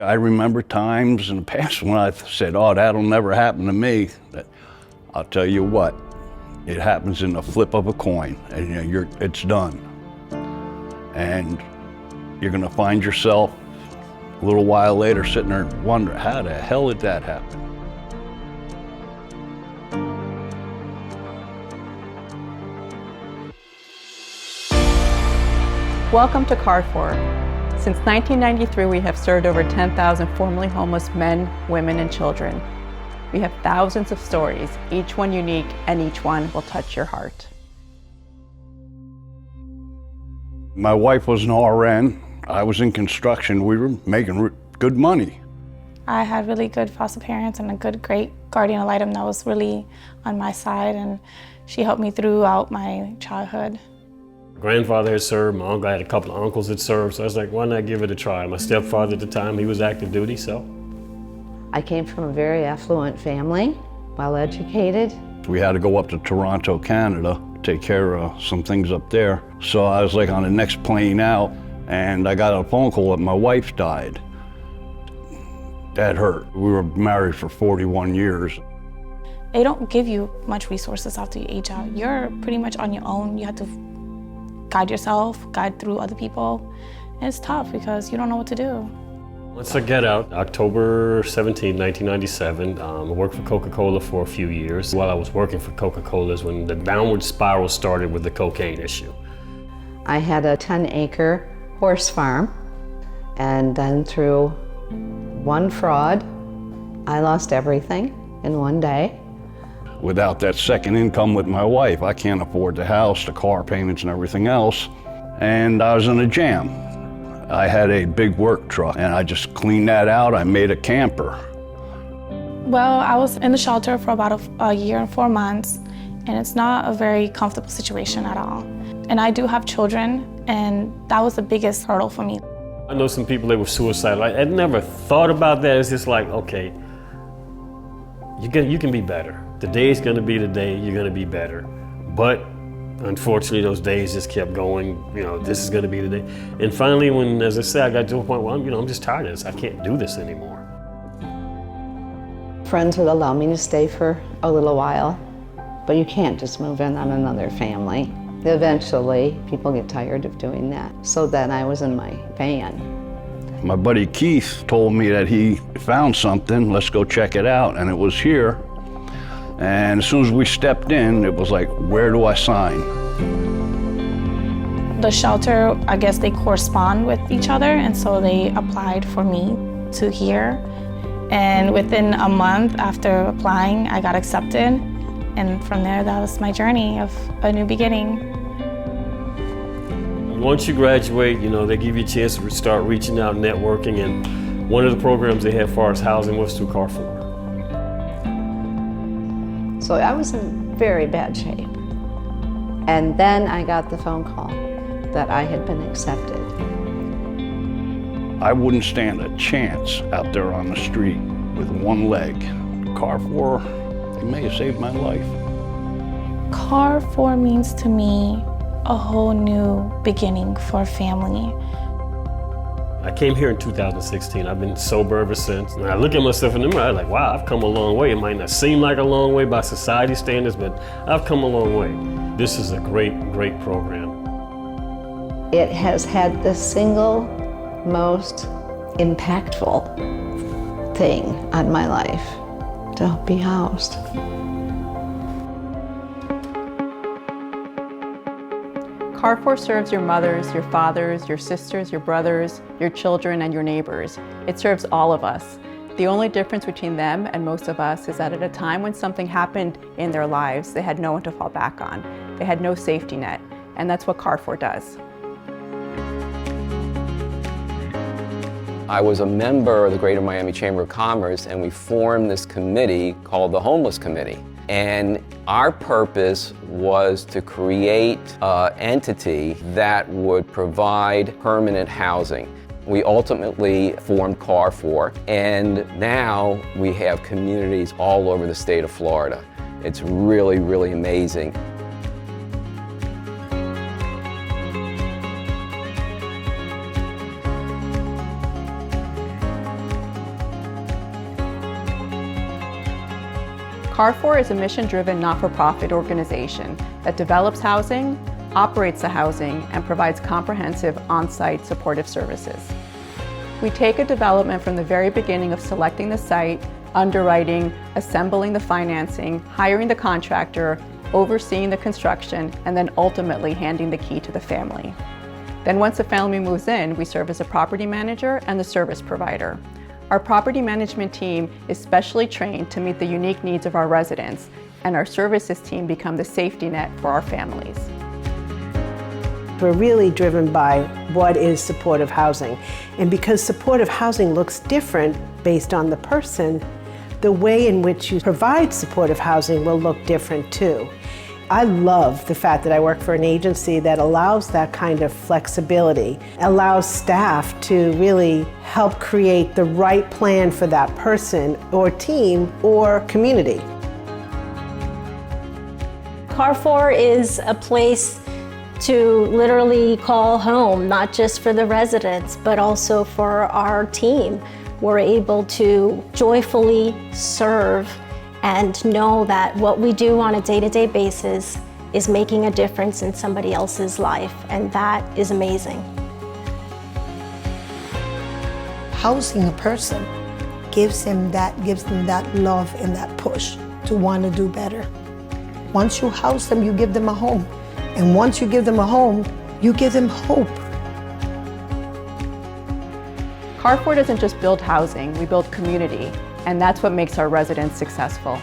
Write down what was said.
I remember times in the past when I said, oh, that'll never happen to me. I'll tell you what, it happens in the flip of a coin, and it's done. And you're gonna find yourself a little while later sitting there and wonder, how the hell did that happen? Welcome to Carrfour. Since 1993, we have served over 10,000 formerly homeless men, women, and children. We have thousands of stories, each one unique, and each one will touch your heart. My wife was an RN. I was in construction. We were making good money. I had really good foster parents and a great guardian ad litem that was really on my side, and she helped me throughout my childhood. Grandfather had served, my uncle had a couple of uncles that served, so I was like, why not give it a try? My stepfather at the time, he was active duty, so. I came from a very affluent family, well educated. We had to go up to Toronto, Canada, take care of some things up there. So I was like on the next plane out, and I got a phone call that my wife died. That hurt. We were married for 41 years. They don't give you much resources after you age out. You're pretty much on your own. You have to guide yourself, guide through other people. And it's tough because you don't know what to do. Once I get out, October 17, 1997, I worked for Coca-Cola for a few years. While I was working for Coca-Cola is when the downward spiral started with the cocaine issue. I had a 10-acre horse farm, and then through one fraud, I lost everything in one day. Without that second income with my wife, I can't afford the house, the car payments, and everything else. And I was in a jam. I had a big work truck, and I just cleaned that out. I made a camper. Well, I was in the shelter for about a year and 4 months, and it's not a very comfortable situation at all. And I do have children, and that was the biggest hurdle for me. I know some people that were suicidal. I never thought about that. It's just like, okay, you can be better. The day's gonna be the day, you're gonna be better. But unfortunately, those days just kept going, this is gonna be the day. And finally, when, as I said, I got to a point where I'm just tired of this. I can't do this anymore. Friends would allow me to stay for a little while, but you can't just move in on another family. Eventually, people get tired of doing that. So then I was in my van. My buddy Keith told me that he found something, let's go check it out, and it was here. And as soon as we stepped in, it was like, where do I sign? The shelter, I guess they correspond with each other, and so they applied for me to here. And within a month after applying, I got accepted. And from there, that was my journey of a new beginning. Once you graduate, they give you a chance to start reaching out, networking, and one of the programs they had as far as housing was through Carrfour. So I was in very bad shape. And then I got the phone call that I had been accepted. I wouldn't stand a chance out there on the street with one leg. Carrfour, they may have saved my life. Carrfour means to me a whole new beginning for a family. I came here in 2016. I've been sober ever since. And I look at myself in the mirror, I'm like, wow, I've come a long way. It might not seem like a long way by society standards, but I've come a long way. This is a great, great program. It has had the single most impactful thing on my life, to be housed. Carrfour serves your mothers, your fathers, your sisters, your brothers, your children, and your neighbors. It serves all of us. The only difference between them and most of us is that at a time when something happened in their lives, they had no one to fall back on. They had no safety net, and that's what Carrfour does. I was a member of the Greater Miami Chamber of Commerce, and we formed this committee called the Homeless Committee. And our purpose was to create an entity that would provide permanent housing. We ultimately formed Carrfour, and now we have communities all over the state of Florida. It's really, really amazing. Carrfour is a mission-driven, not-for-profit organization that develops housing, operates the housing, and provides comprehensive on-site supportive services. We take a development from the very beginning of selecting the site, underwriting, assembling the financing, hiring the contractor, overseeing the construction, and then ultimately handing the key to the family. Then once the family moves in, we serve as a property manager and the service provider. Our property management team is specially trained to meet the unique needs of our residents, and our services team become the safety net for our families. We're really driven by what is supportive housing. And because supportive housing looks different based on the person, the way in which you provide supportive housing will look different too. I love the fact that I work for an agency that allows that kind of flexibility, allows staff to really help create the right plan for that person or team or community. Carrfour is a place to literally call home, not just for the residents, but also for our team. We're able to joyfully serve and know that what we do on a day-to-day basis is making a difference in somebody else's life, and that is amazing. Housing a person gives them that love and that push to want to do better. Once you house them, you give them a home. And once you give them a home, you give them hope. Carrfour doesn't just build housing, we build community, and that's what makes our residents successful.